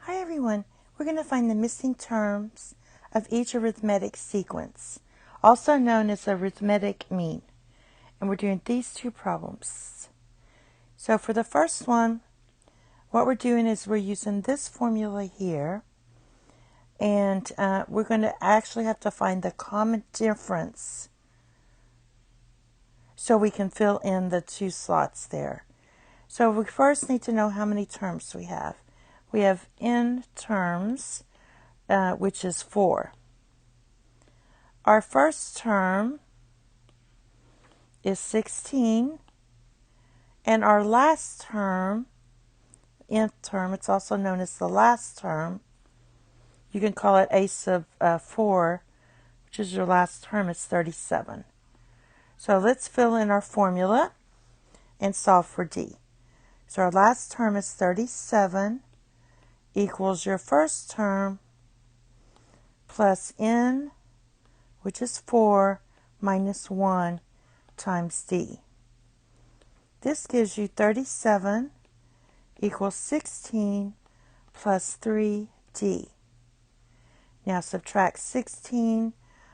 Hi everyone, we're going to find the missing terms of each arithmetic sequence, also known as arithmetic mean. And we're doing these two problems. So for the first one, what we're doing is we're using this formula here, and we're going to actually have to find the common difference so we can fill in the two slots there. So we first need to know how many terms we have. We have n terms, which is 4. Our first term is 16, and our last term, nth term, it's also known as the last term. You can call it a sub 4, which is your last term. It's 37. So let's fill in our formula and solve for d. So our last term is 37 equals your first term plus n, which is 4, minus 1 times d. This gives you 37 equals 16 plus 3d. Now subtract 16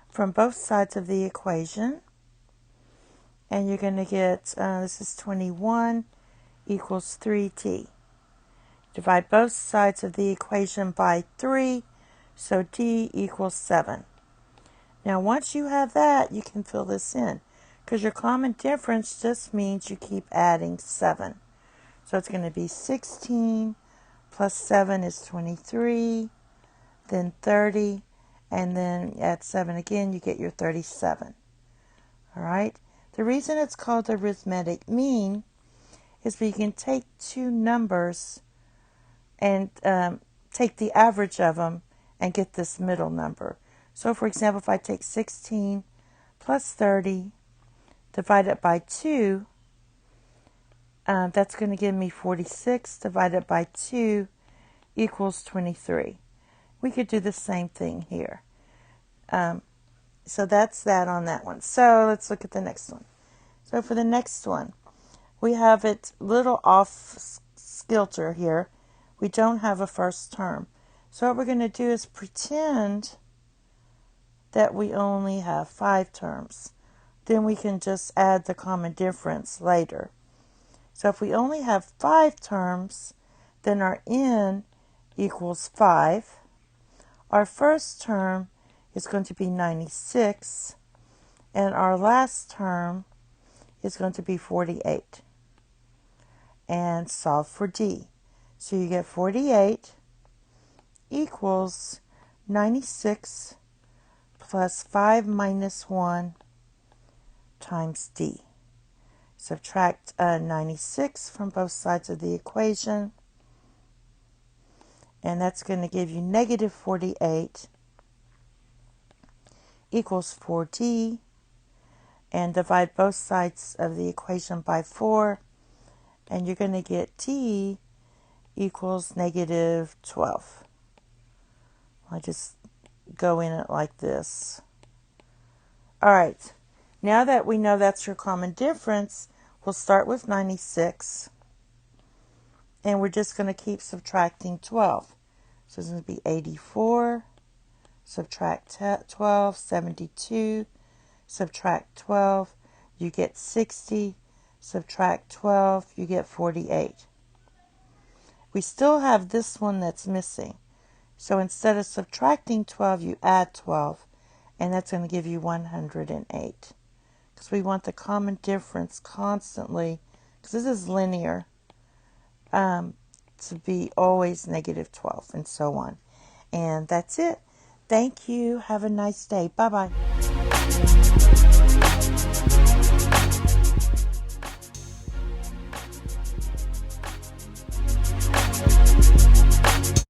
from both sides of the equation, and you're going to get, this is 21 equals 3d. Divide both sides of the equation by 3, so d equals 7. Now once you have that, you can fill this in, because your common difference just means you keep adding 7. So it's going to be 16 plus 7 is 23, then 30, and then add 7 again, you get your 37. All right? The reason it's called arithmetic mean is we can take two numbers and take the average of them and get this middle number. So for example, if I take 16 plus 30, divide it by 2, that's going to give me 46 divided by 2 equals 23. We could do the same thing here. So that's that on that one. So let's look at the next one. So for the next one, we have it little off kilter here. We don't have a first term. So what we're going to do is pretend that we only have 5 terms. Then we can just add the common difference later. So if we only have 5 terms, then our n equals 5. Our first term is going to be 96, and our last term is going to be 48. And solve for d. So you get 48 equals 96 plus 5 minus 1 times d. Subtract 96 from both sides of the equation, and that's going to give you negative 48 equals 4d, and divide both sides of the equation by 4, and you're going to get d equals negative 12. I just go in it like this. All right, now that we know that's your common difference, we'll start with 96, and we're just going to keep subtracting 12. So it's going to be 84, subtract 12, 72, subtract 12, you get 60, subtract 12, you get 48. We still have this one that's missing. So instead of subtracting 12, you add 12, and that's going to give you 108. Because we want the common difference constantly, because this is linear, to be always negative 12, and so on. And that's it. Thank you. Have a nice day. Bye-bye.